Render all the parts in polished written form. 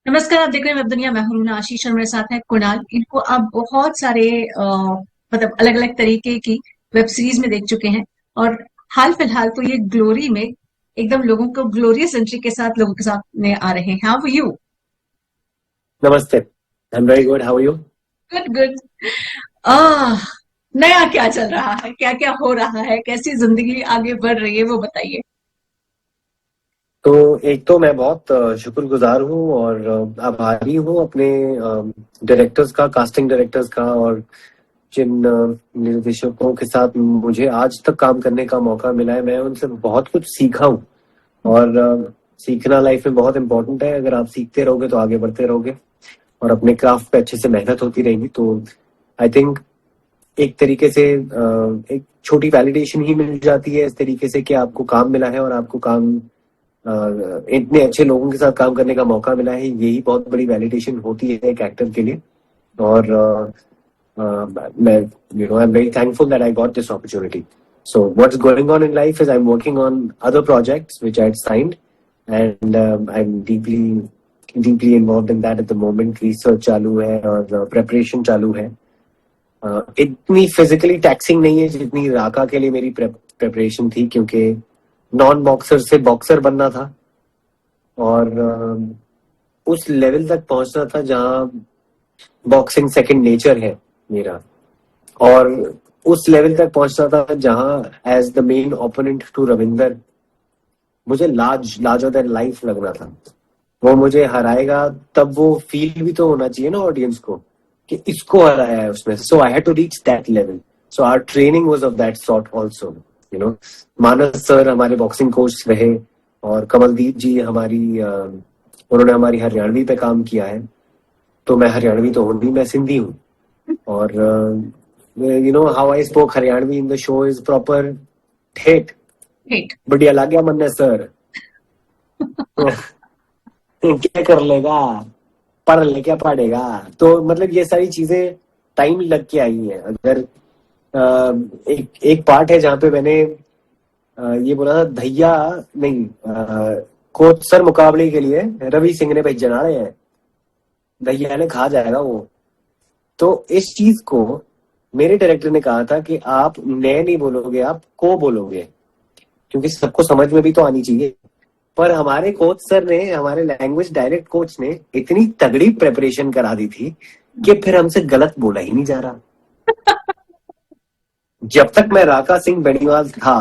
नमस्कार, आप देख रहे हैं वेब दुनिया। मैं हूं रूना आशीष और मेरे साथ है कुणाल। इनको आप बहुत सारे मतलब अलग अलग तरीके की वेब सीरीज में देख चुके हैं और हाल फिलहाल तो ये ग्लोरी में एकदम लोगों को ग्लोरियस एंट्री के साथ लोगों के सामने आ रहे हैं। How you? नमस्ते। I am very good, how are you? Good good. Ah नया क्या चल रहा है, क्या क्या हो रहा है, कैसी जिंदगी आगे बढ़ रही है, वो बताइए। तो एक तो मैं बहुत शुक्रगुजार हूँ और आभारी हूँ अपने डायरेक्टर्स का, कास्टिंग डायरेक्टर्स का, और जिन निर्देशकों के साथ मुझे आज तक काम करने का मौका मिला है। मैं उनसे बहुत कुछ सीखा हूँ। और सीखना लाइफ में बहुत इम्पोर्टेंट है। अगर आप सीखते रहोगे तो आगे बढ़ते रहोगे और अपने क्राफ्ट पे अच्छे से मेहनत होती रहेगी। तो आई थिंक एक तरीके से एक छोटी वैलिडेशन ही मिल जाती है इस तरीके से कि आपको काम मिला है और आपको काम इतने अच्छे लोगों के साथ काम करने का मौका मिला है। यही बहुत बड़ी वैलिडेशन होती है एक एक्टर के लिए। और मैं आई am very thankful that I got this opportunity. So what's going on in life is I am working on other projects which I had signed, and I am deeply involved in that at the moment. Research चालू है और preparation चालू है। इतनी physically taxing नहीं है जितनी राका के लिए मेरी प्रेपरेशन थी, क्योंकि नॉन बॉक्सर से बॉक्सर बनना था और उस लेवल तक पहुंचना था जहां बॉक्सिंग सेकंड नेचर है मेरा। और उस लेवल तक पहुंचना था जहां as the main opponent to Ravinder मुझे लार्जर देन लाइफ लगना था। वो मुझे हराएगा तब वो फील भी तो होना चाहिए ना ऑडियंस को कि इसको हराया है उसने। So I had to reach that level. So our training was of that sort also. Manas sir हमारे बॉक्सिंग कोच रहे और कमलदीप जी उन्होंने हमारी हरियाणवी पे काम किया है। तो मैं हरियाणवी तो हूँ नहीं, मैं सिंधी हूँ। और how I spoke Haryanvi in the show is proper ठेठ। ग्रेट। बढ़िया लग गया मन्ने सर। क्या कर लेगा, पढ़ ले क्या पढ़ेगा। तो मतलब ये सारी चीजें टाइम लग के आई है। अगर एक एक पार्ट है जहाँ पे मैंने ये बोला था धैया नहीं, कोच सर मुकाबले के लिए रवि सिंह ने भेजना है, भैया ने खा जाएगा वो। तो इस चीज को मेरे डायरेक्टर ने कहा था कि आप ने नहीं बोलोगे, आप को बोलोगे, क्योंकि सबको समझ में भी तो आनी चाहिए। पर हमारे कोच सर ने, हमारे लैंग्वेज डायरेक्ट कोच ने इतनी तगड़ी प्रेपरेशन करा दी थी कि फिर हमसे गलत बोला ही नहीं जा रहा। जब तक मैं राका सिंह बेनीवाल था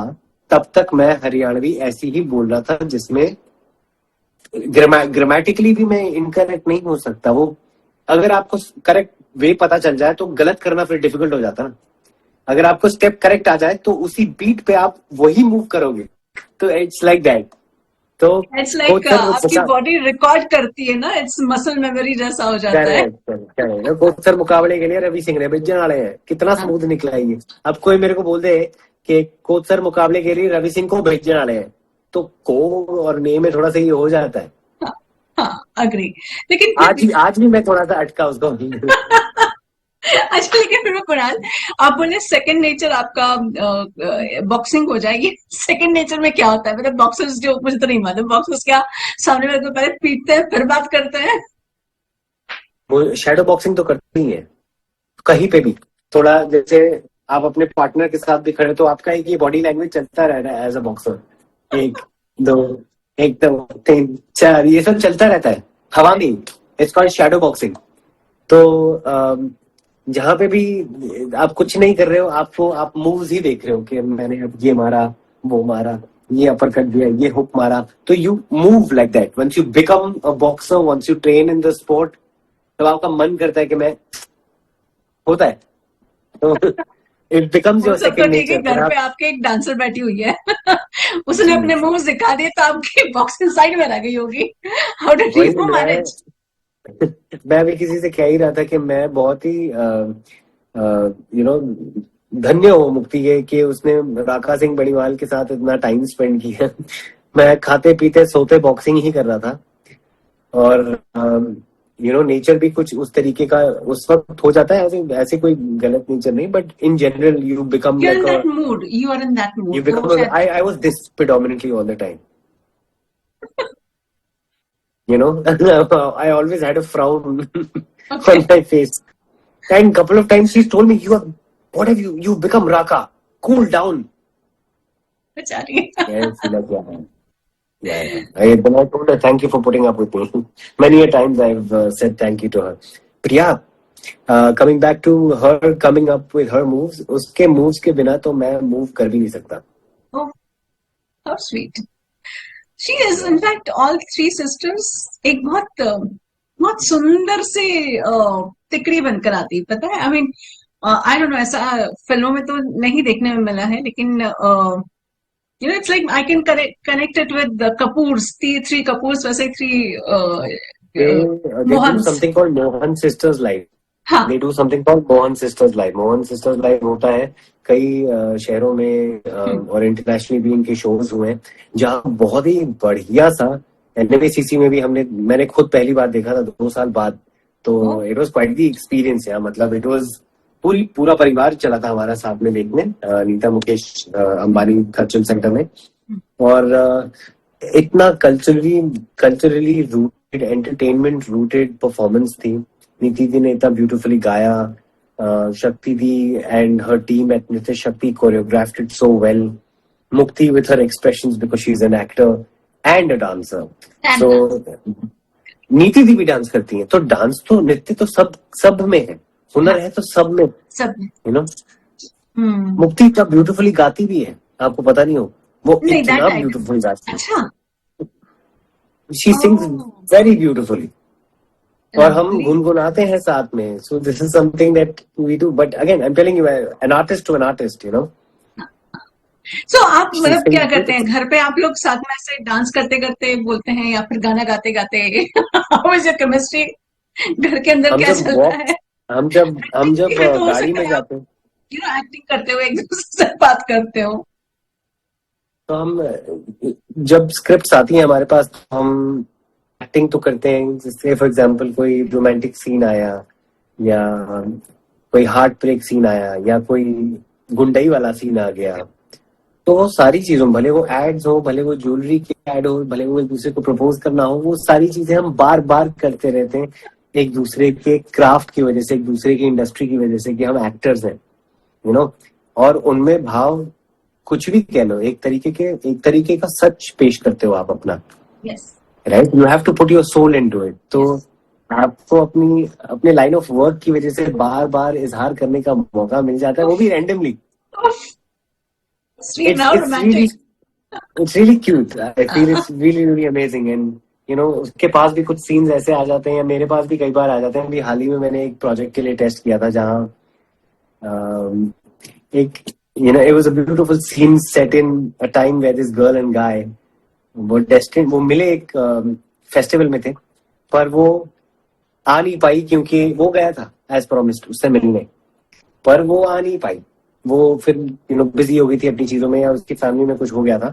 तब तक मैं हरियाणवी ऐसी ही बोल रहा था जिसमें ग्रामेटिकली भी मैं इनकरेक्ट नहीं हो सकता। वो अगर आपको करेक्ट वे पता चल जाए तो गलत करना फिर डिफिकल्ट हो जाता ना। अगर आपको स्टेप करेक्ट आ जाए तो उसी बीट पे आप वही मूव करोगे। तो इट्स लाइक दैट। तो इट्स लाइक कोच सर आपकी बॉडी रिकॉर्ड करती है ना, इट्स मसल मेमोरी जैसा हो जाता है। Correct correct. कोच सर मुकाबले के लिए रवि सिंह ने भेजने वाले हैं, कितना हाँ, स्मूथ निकला है ये। अब कोई मेरे को बोल दे कि कोच सर मुकाबले के लिए रवि सिंह को भेजने वाले हैं, तो को और ने में थोड़ा सा ये हो जाता है। हाँ, हाँ, अग्री। लेकिन फिर भी आज भी मैं थोड़ा सा अटका उसको। अच्छा, लेकिन फिर भी कुणाल, आप बोले सेकंड नेचर आपका बॉक्सिंग हो जाएगी। सेकंड नेचर में क्या होता है? मतलब बॉक्सर्स जो, मुझे तो नहीं मालूम, बॉक्सर्स क्या सामने वाले को पहले पीटते हैं फिर बात करते हैं? वो शैडो बॉक्सिंग तो करती ही है कहीं पे भी। थोड़ा जैसे आप अपने पार्टनर के साथ भी खड़े तो आपका एक ये बॉडी लैंग्वेज चलता रहता है एज अ बॉक्सर। एक दो, एक दो, तीन चार, ये सब चलता रहता है हवा में। It's called shadow boxing. तो जहां पे भी आप कुछ नहीं कर रहे हो, आपको आप मूव्स ही देख रहे हो कि मैंने अब ये मारा, वो मारा, ये अपर कट दिया, ये हुक मारा। तो you move like that once you become a boxer, once you train in the sport. तब आपका मन करता है कि मैं, होता है। तो इट बिकम्स वो योर सब तो सेकंड ठीक है, नेचर। फिर घर पे आप, आपके एक डांसर बैठी हुई है। उसने जी अपने जी, मूव दिखा दिए तो आपकी बॉक्सिंग साइड में रह गई होगी। हाउ डिड वही यू मैनेज? मैं भी किसी से कह ही रहा था कि मैं बहुत ही यू नो धन्य हूँ मुक्ति के कि उसने राका सिंह बड़ीवाल के साथ इतना टाइम स्पेंड किया। मैं खाते पीते सोते बॉक्सिंग ही कर रहा था। और नेचर भी कुछ उस तरीके का उस वक्त हो जाता है। ऐसे ऐसे कोई गलत नेचर नहीं, but in general you become you are in like a, that mood, you are in that you mood, वो become शायद। I was this predominantly all the time. you know. I always had a frown Okay. on my face, and couple of times she's told me, "You are, what have you become Raka? Cool down." बेचारी। Yes, like, yeah. Yeah. Then I told her, thank you for putting up with me. Many a times I've said thank you to her. But yeah, coming back to her coming up with her moves, उसके moves के बिना तो मैं move कर भी नहीं सकता. Oh, how sweet. She is, in Yeah. fact, all three sisters एक बहुत सुंदर से तिकड़ी बनकर आती, पता है? I mean, I don't know, ऐसा फिल्मों में तो नहीं देखने में मिला है, लेकिन you know, it's like I can connect it with the Kapoors, the three Kapoors, वैसे three They do Mohans. something called Mohan Sisters Live. हाँ, They do something called Mohan Sisters Live. Mohan Sisters Live होता है कई शहरों में और internationally भी इनके शोज हुए हैं, जहाँ बहुत ही बढ़िया सा एनएमएसीसी में भी मैंने खुद पहली बार देखा था 2 साल बाद. तो it was quite the experience यार. मतलब इट वाज पूरा परिवार चला था हमारा साथ में देखने, नीता मुकेश अंबानी कल्चरल सेंटर में. और इतना culturally rooted, entertainment rooted performance थी. नीति दी ने इतना ब्यूटीफुली गाया. शक्ति दी एंड हर टीम एट नृत्य शक्ति choreographed it so well. Mukti with her expressions because she's an actor and a dancer. and So नीति दी भी डांस करती है. तो डांस तो नृत्य तो सब में है. हुनर है तो सब में, सब यू नो. हम्म, मुक्ति इतना ब्यूटीफुली गाती भी है, आपको पता नहीं हो. वो नहीं, इतना that I do. ब्यूटीफुल गाती है. अच्छा, she sings oh, very beautifully. और हम lovely. गुनगुनाते हैं साथ में. So this is something that we do. But again I am telling you, an artist to an artist, you know. So आप शी मतलब क्या सिंग्स करते हैं ब्यूटीफुल. घर पे? आप लोग साथ में ऐसे डांस करते करते बोलते हैं या फिर गाना गाते गाते? How is your chemistry? घर के अंदर हम क्या जब चलता वॉक है? हम एक्टिंग भी जब है तो हो गाड़ी सकता में है आप जाते हैं, यू नो एक्टिंग करते हुए एक दूसरे से बात करते हो। तो हम जब स्क्रिप्ट्स आती हैं हमारे पास, तो हम एक्टिंग तो करते हैं. जैसे फॉर एग्जांपल कोई रोमांटिक सीन आया, या कोई हार्ट ब्रेक सीन आया, या कोई गुंडई वाला सीन आ गया, तो वो सारी चीजों, भले वो एड्स हो, भले वो ज्वेलरी के एड हो, भले वो एक दूसरे को प्रपोज करना हो, वो सारी चीजें हम बार बार करते रहते हैं एक दूसरे के क्राफ्ट की वजह से, एक दूसरे की इंडस्ट्री की वजह से, कि हम एक्टर्स हैं, यू नो. और उनमें भाव कुछ भी कह लो, एक तरीके का सच पेश करते हो आप अपना, yes, right. You have to put your soul into it. तो आपको अपने लाइन ऑफ वर्क की वजह से बार बार इजहार करने का मौका मिल जाता है, वो भी randomly. Sweet now It's really romantic. it's really cute. I feel it's really amazing. And you know, उसके पास भी कुछ सीन्स ऐसे आ जाते हैं, या मेरे पास भी कई बार आ जाते हैं. अभी हाल ही में मैंने एक प्रोजेक्ट के लिए टेस्ट किया था, जहाँ एक, you know, it was a beautiful scene set in a time where this girl and guy वो मिले एक फेस्टिवल में थे, पर वो आ नहीं पाई क्योंकि वो गया था एज प्रॉमिस्ड उससे मिलने, पर वो आ नहीं पाई. वो फिर यू नो बिजी हो गई थी अपनी चीजों में, या उसकी फैमिली में कुछ हो गया था.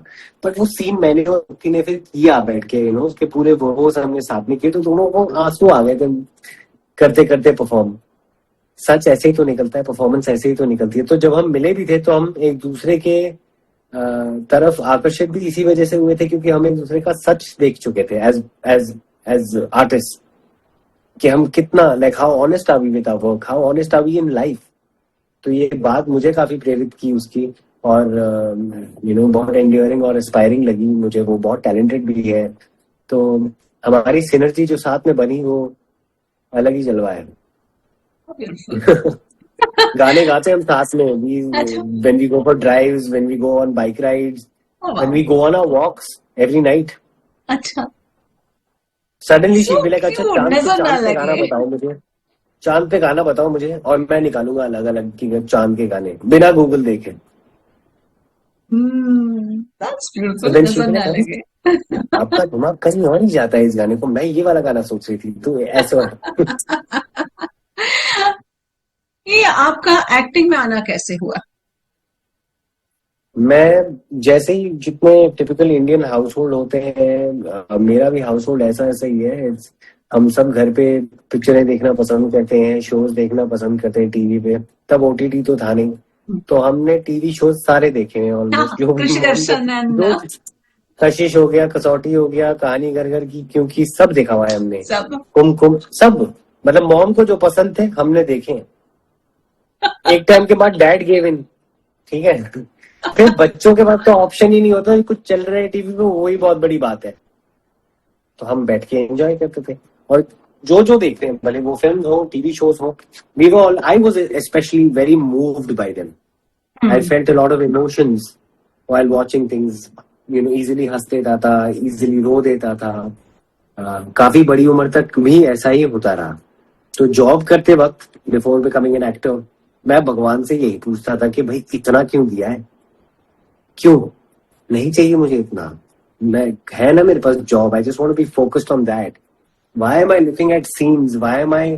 बट वो सीन मैंने और मुक्ति ने फिर किया बैठ के, यू नो, उसके पूरे वो हमने साथ में किए, तो दोनों को आंसू आ गए थे करते करते परफॉर्म. सच ऐसे ही तो निकलता है, परफॉर्मेंस ऐसे ही तो निकलती है. तो जब हम मिले भी थे, तो हम एक दूसरे के तरफ आकर्षित भी इसी वजह से हुए थे, क्योंकि हम एक दूसरे का सच देख चुके थे एज एज एज आर्टिस्ट, कि हम कितना, like, how honest are we with our work, how honest are we in life. तो ये बात मुझे काफी प्रेरित की उसकी. और यू नो बहुत एंड्योरिंग और इंस्पायरिंग लगी मुझे. वो बहुत टैलेंटेड भी है. तो हमारी सिनर्जी जो साथ में बनी, वो अलग ही जलवा है. ब्यूटीफुल। गाने गाते हैं हम साथ में. अच्छा, when we go for drives, when we go on bike rides, oh when wow, we go on our walks every night. अच्छा, Suddenly so she'll be like, अच्छा क्यूट, नजर ना चांद पे गाना लगे। बताओ मुझे, चांद पे गाना बताओ मुझे, और मैं निकालूंगा अलग अलग की चांद के गाने बिना गूगल देखे. That's So beautiful, then she'll नजर be ना like, अरे लगे। आपका दिमाग कहीं और ही जाता है इस गाने को, मैं ये वाला गाना सोच रही थी. तो ऐसे वाला. ये आपका एक्टिंग में आना कैसे हुआ? मैं जैसे ही, जितने टिपिकल इंडियन हाउस होल्ड होते हैं, मेरा भी हाउस होल्ड ऐसा ही है. हम सब घर पे पिक्चरें देखना पसंद करते हैं, शोज देखना पसंद करते हैं टीवी पे. तब ओटीटी तो था नहीं, तो हमने टीवी शोज सारे देखे हैं हाँ, ऑलमोस्ट, जो कृषि दर्शन एंड जो कशिश हो गया, कसौटी हो गया, कहानी घर घर की, क्योंकि सब देखा हुआ है हमने। सब। कुमकुम, सब। मतलब मॉम को जो पसंद थे हमने देखे हैं। एक टाइम के बाद डैड गेव इन, ठीक है। फिर बच्चों के पास तो ऑप्शन ही नहीं होता, कुछ चल रहा है टीवी पे वही बहुत बड़ी बात है। तो हम बैठ के एंजॉय करते थे। और जो जो देखते हैं, भले वो फिल्म हो, टीवी शोज हो, we were all, I was specially very moved by them. I hmm. felt a lot of emotions while watching things. Easily हंस देता था, easily रो देता था। काफी बड़ी उम्र तक भी ऐसा ही होता रहा। तो जॉब करते वक्त, बिफोर बिकमिंग एन एक्टर, मैं भगवान से यही पूछता था कि भाई इतना क्यों दिया है, क्यों नहीं चाहिए मुझे इतना। मैं, है ना मेरे पास job, I just want to be focused on that. Why am I looking at scenes, why am I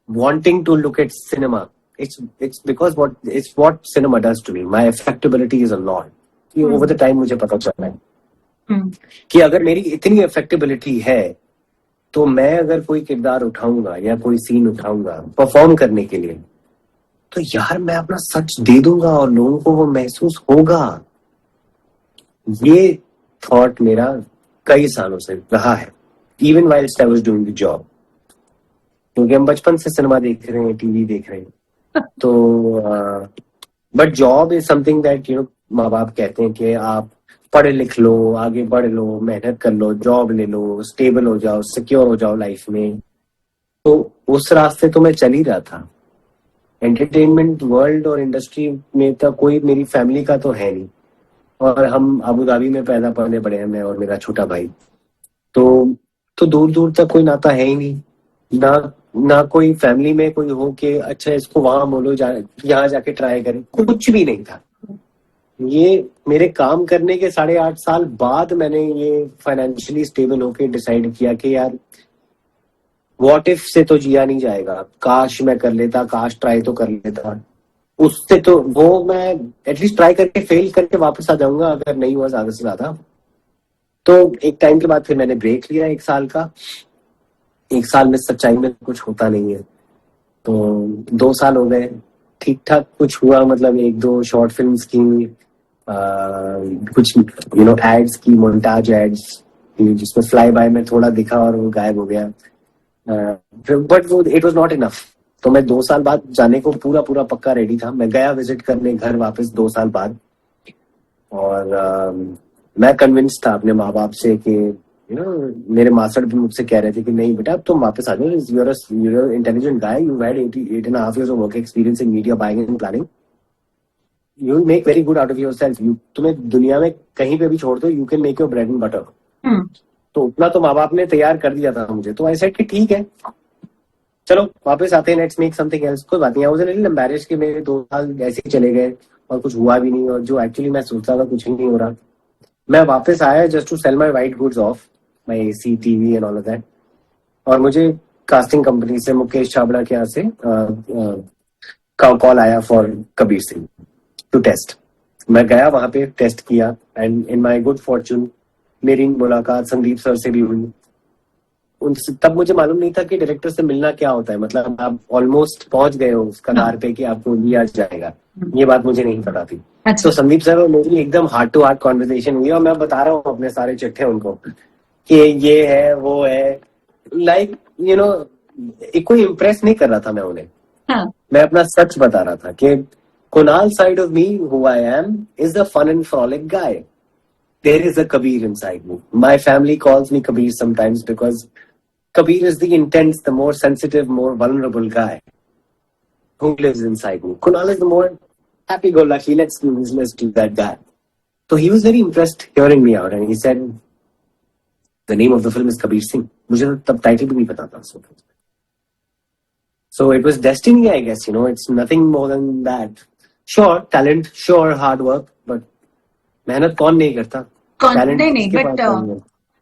wanting to look at cinema? It's because what cinema does to me. My affectability is a lot. ये over the time मुझे पता चला है कि अगर मेरी इतनी affectability है, तो मैं अगर कोई किरदार उठाऊंगा या कोई सीन उठाऊंगा परफॉर्म करने के लिए, तो यार मैं अपना सच दे दूंगा और लोगों को वो महसूस होगा। ये थॉट मेरा कई सालों से रहा है, even whilst I was doing the job, क्योंकि हम बचपन से सिनेमा देख रहे हैं, टीवी देख रहे हैं। तो but job is something that माँ बाप कहते हैं कि आप पढ़ लिख लो, आगे बढ़ लो, मेहनत कर लो, जॉब ले लो, स्टेबल हो जाओ, सिक्योर हो जाओ लाइफ में। तो उस रास्ते तो मैं चल ही रहा था। एंटरटेनमेंट वर्ल्ड और इंडस्ट्री में तो कोई मेरी फैमिली का तो है नहीं, और हम अबू धाबी में पैदा पलने बड़े हैं, मैं और मेरा छोटा भाई। तो दूर दूर तक कोई नाता है ही नहीं, ना कोई फैमिली में कोई हो कि अच्छा इसको वहां बोलो, यहाँ जाके ट्राई करें, कुछ भी नहीं था। ये मेरे काम करने के 8.5 साल बाद मैंने ये फाइनेंशियली स्टेबल होके डिसाइड किया कि यार व्हाट इफ से तो जिया नहीं जाएगा, काश मैं कर लेता, काश ट्राई तो कर लेता। उससे तो वो मैं एटलीस्ट ट्राई करके फेल करके वापस आ जाऊंगा, अगर नहीं हुआ ज्यादा से ज्यादा। तो एक टाइम के बाद फिर मैंने ब्रेक लिया 1 साल का। 1 साल में सच्चाई में कुछ होता नहीं है, तो 2 साल हो गए, ठीक ठाक कुछ हुआ। मतलब 1-2 शॉर्ट फिल्म्स की, कुछ एड्स की, मोन्टाज एड्स, जिसमें फ्लाई बाय में थोड़ा दिखा और वो गायब हो गया। बट वो इट वाज नॉट इनफ। तो मैं 2 साल बाद जाने को पूरा पूरा पक्का रेडी था। मैं गया विजिट करने घर वापस 2 साल बाद, और मैं कन्विंस था अपने माँ बाप से कि मेरे मास्टर भी मुझसे कह रहे थे कि नहीं बेटा अब तुम वापस आ जाओ, you're intelligent guy, you had 8.5 years of work experience in media buying and planning, you will make very good out of yourself, तुम्हें दुनिया में कहीं पे भी छोड़ दो, you can make your bread and butter। तो उतना तो माँ बाप ने तैयार कर दिया था मुझे। तो आई सेड कि ठीक है चलो वापस आते हैं, लेट्स मेक समथिंग एल्स। कोई बात नहीं, I was a little embarrassed कि मेरे 2 साल ऐसे ही चले गए और कुछ हुआ भी नहीं, और जो एक्चुअली मैं सोचता था कुछ नहीं हो रहा। मैं वापस आया just to sell my white goods off my AC, TV and all of that. और मुझे कास्टिंग कंपनी से, मुकेश छाबड़ा के यहाँ से कॉल आया for Kabir Singh to test. मैं गया वहां पे, टेस्ट किया, and in my good fortune मेरी मुलाकात संदीप सर से भी हुई। उनसे तब मुझे मालूम नहीं था कि डायरेक्टर से मिलना क्या होता है, मतलब आप ऑलमोस्ट पहुंच गए हो उस कगार पे कि आपको लिया जाएगा, ये बात मुझे नहीं पता थी। तो संदीप सर और मेरी एकदम हार्ट टू हार्ट कॉन्वर्सेशन हुई, और मैं बता रहा हूँ अपने सारे चिट्ठे उनको कि ये है वो है, लाइक कोई इम्प्रेस नहीं कर रहा था मैं उन्हें। मैं अपना सच बता रहा था कि Kunal side of me, who I am, is the fun and frolic guy. There is a Kabir inside me. My family calls me Kabir sometimes because Kabir is the intense, the more sensitive, more vulnerable guy who lives inside me. Kunal is the more happy-go-lucky, let's do this, let's do that guy. So he was very impressed hearing me out, and he said, the name of the film is Kabir Singh. मुझे तब title भी नहीं पता था। So it was destiny, I guess, it's nothing more than that. Sure, talent, sure, hard work, but मेहनत कौन नहीं करता? नहीं, बट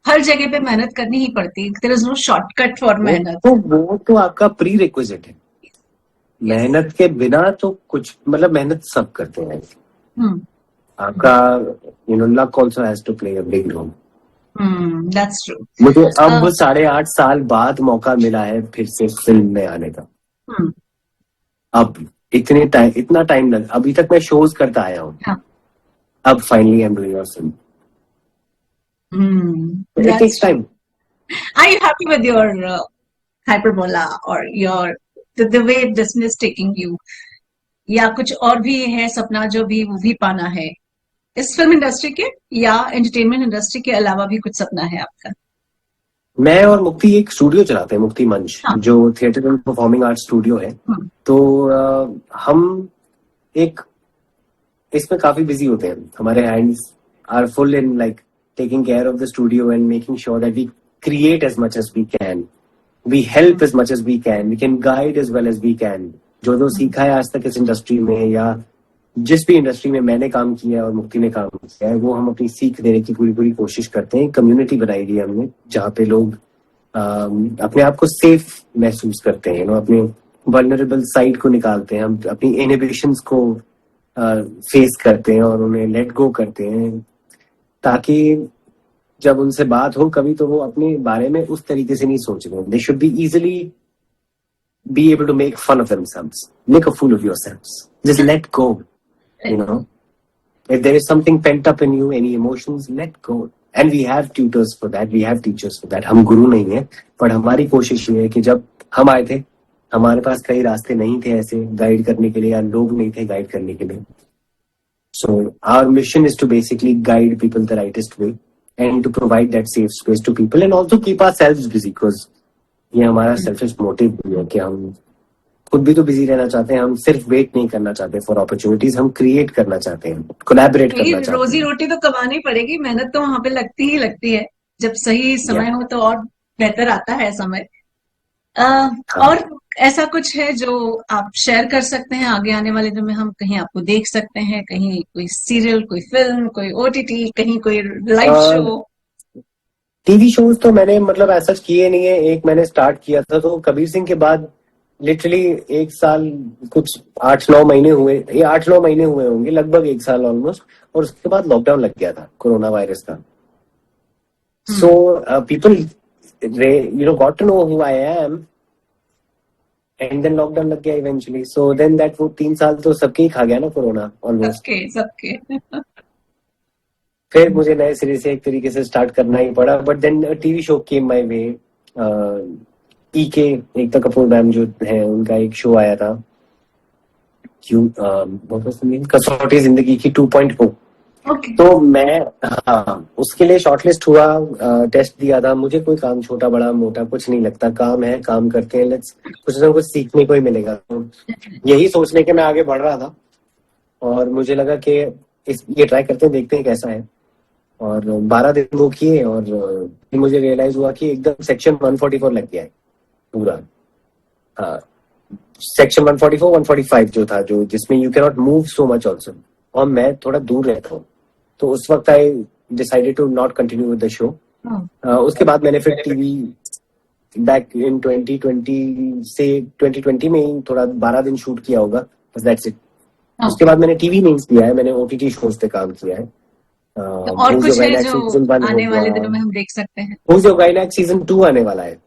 हर जगह पे मेहनत करनी ही पड़ती है। There is no shortcut for मेहनत। वो तो आपका प्री रिक्विजिट है। मेहनत के बिना तो कुछ, मतलब मेहनत सब करते हैं। आपका luck also has to play a big role. That's true. मुझे अब 8.5 साल बाद मौका मिला है फिर से फिल्म में आने का। अब इतना टाइम लग, अभी तक मैं शोज करता आया हूँ। अब finally I am doing a film. It takes That's true. time. Are you happy with your hyperbola or your the way Disney is taking you? या कुछ और भी है सपना जो भी वो भी पाना है इस फिल्म इंडस्ट्री के या एंटरटेनमेंट इंडस्ट्री के अलावा भी कुछ सपना है आपका? मैं और मुक्ति एक स्टूडियो चलाते हैं, मुक्ति मंच, हाँ. जो theatre and performing art studio है। तो हम एक इसमें काफी बिजी होते हैं। हमारे hands are full in like taking care of the studio and making sure that we create as much as we can, we help as much as we can guide as well as we can. जो सीखा है आज तक इस industry में या जिस भी इंडस्ट्री में मैंने काम किया है और मुक्ति ने काम किया है, वो हम अपनी सीख देने की पूरी पूरी कोशिश करते हैं। कम्युनिटी बनाई हुई है हमने जहाँ पे लोग अपने आप को सेफ महसूस करते हैं, अपने वल्नरेबल साइड को निकालते हैं, हम अपनी इनहिबिशंस को फेस करते हैं और उन्हें लेट गो करते हैं, ताकि जब उनसे बात हो कभी तो वो अपने बारे में उस तरीके से नहीं सोच रहे। They should be easily be able to make fun of themselves, make a fool of yourselves, just let go, you know. If there is something pent up in you, any emotions, let go. And we have tutors for that, we have teachers for that. हम गुरु नहीं है, पर हमारी कोशिश ये है कि जब हम आए थे हमारे पास कई रास्ते नहीं थे ऐसे गाइड करने के लिए, या लोग नहीं थे गाइड करने के लिए। So our mission is to basically guide people the rightest way and to provide that safe space to people and also keep ourselves busy, because ये हमारा सेल्फिश मोटिव भी है कि हम खुद भी तो बिजी रहना चाहते हैं। हम सिर्फ वेट नहीं करना चाहते फॉर अपॉर्चुनिटीज, हम क्रिएट करना चाहते हैं, कोलैबोरेट करना चाहते हैं। रोजी रोटी तो कमानी पड़ेगी, मेहनत तो वहां पे लगती ही लगती है। जब सही समय हो तो और बेहतर आता है समय। और ऐसा कुछ है जो आप शेयर कर सकते हैं आगे आने वाले दिन में, हम कहीं आपको देख सकते हैं, कहीं कोई सीरियल, कोई फिल्म, कोई ओटीटी, कहीं कोई लाइव शो? टीवी शोज तो मैंने मतलब ऐसा किए नहीं है। एक मैंने स्टार्ट किया था तो कबीर सिंह के बाद लिटरली 1 साल कुछ 8-9 महीने हुए, ये 8-9 महीने हुए होंगे, लगभग 1 साल ऑलमोस्ट। और उसके बाद लॉकडाउन लग गया था कोरोना वायरस का। So people got to know who I am and then lockdown लग गया इवेंचुअली। सो देन दैट वो 3 साल तो सबके ही खा गया ना कोरोना ऑलमोस्ट। सबके फिर मुझे नए सिरे से एक तरीके से स्टार्ट करना ही पड़ा। But then TV show came my way. Ekta Kapoor ma'am जो है उनका एक शो आया था, क्यों कसौटी जिंदगी की 2.0। तो मैं उसके लिए शॉर्टलिस्ट हुआ, टेस्ट दिया था। मुझे कोई काम छोटा बड़ा मोटा कुछ नहीं लगता, काम है, काम करते हैं, लेट्स कुछ ना कुछ सीखने को ही मिलेगा। तो यही सोचने के मैं आगे बढ़ रहा था और मुझे लगा कि ये ट्राई करते हैं, देखते हैं कैसा है। और 12 दिन वो किए और मुझे रियलाइज हुआ कि एकदम सेक्शन 144 लग गया है पूरा। हाँ, सेक्शन 144, 145 जो था, जो जिसमें you can not move so much also, और मैं थोड़ा दूर रहता हूँ। तो उस वक्त I decided to not continue with the show. उसके बाद मैंने फिर टीवी बैक इन 2020 से 2020 में ही थोड़ा 12 दिन शूट किया होगा, बस दैट्स इट। उसके बाद मैंने टीवी नहीं किया है, मैंने ओटीटी शोज पे काम किया है। और कुछ है जो आने वाले दिनों में हम देख सकते हैं? Who's Your Guy Next season 2 आने वाला है,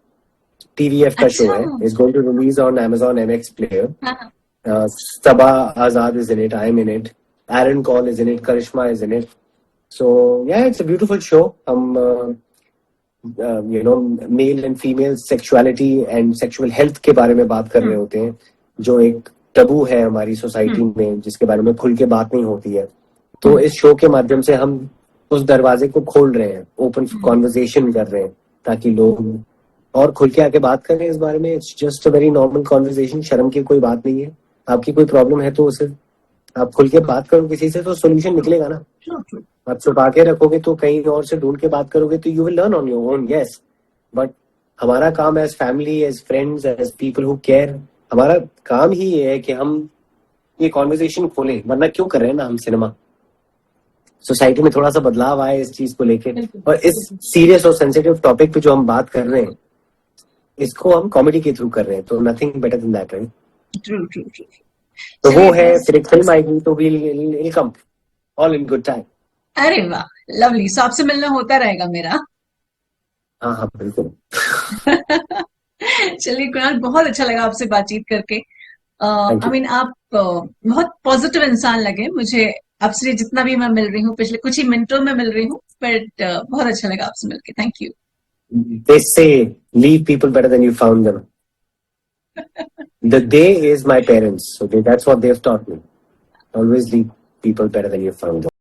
TVF का शो है, is going to release on Amazon MX Player. Sabah Azad is in it, I'm in it, Aaron Cole is in it, Karishma is in it. So yeah, it's a beautiful show. हम male and female sexuality and sexual health के बारे में बात कर रहे होते हैं, जो एक टबू है हमारी सोसाइटी में, जिसके बारे में खुल के बात नहीं होती है। तो इस शो के माध्यम से हम उस दरवाजे को खोल रहे हैं, ओपन कॉन्वर्सेशन कर रहे हैं, ताकि लोग और खुल के आके बात करें इस बारे में। It's just a very normal conversation, शर्म की कोई बात नहीं है। आपकी कोई प्रॉब्लम है तो उसे आप खुल के बात करो किसी से, तो सोल्यूशन निकलेगा ना। आप छुपा के रखोगे तो कहीं और से ढूंढ के बात करोगे तो you will learn on your own, yes. But हमारा काम as family, as friends, as people who care, हमारा काम ही ये है कि हम ये कॉन्वर्सेशन खोलें। वरना क्यों कर रहे हैं ना हम सिनेमा। सोसाइटी में थोड़ा सा बदलाव आए इस चीज को लेके, और इस सीरियस और सेंसिटिव टॉपिक पे जो हम बात कर रहे हैं, इसको हम कॉमेडी के थ्रू कर रहे हैं। तो nothing better than that, right? True true true. तो वो है, फिर एक फिल्म आएगी तो will come all in good time. अरे वाह, लवली। सो आपसे मिलना होता रहेगा मेरा। हाँ हाँ बिल्कुल। चलिए कुणाल, बहुत अच्छा लगा आपसे बातचीत करके। आई मीन आप बहुत पॉजिटिव इंसान लगे मुझे आपसे जितना भी मैं मिल रही हूँ, पिछले कुछ ही मिनटों में मिल रही हूँ, बट बहुत अच्छा लगा आपसे मिलके। Thank you. They say leave people better than you found them. The they is my parents. Okay, that's what they've taught me. Always leave people better than you found them.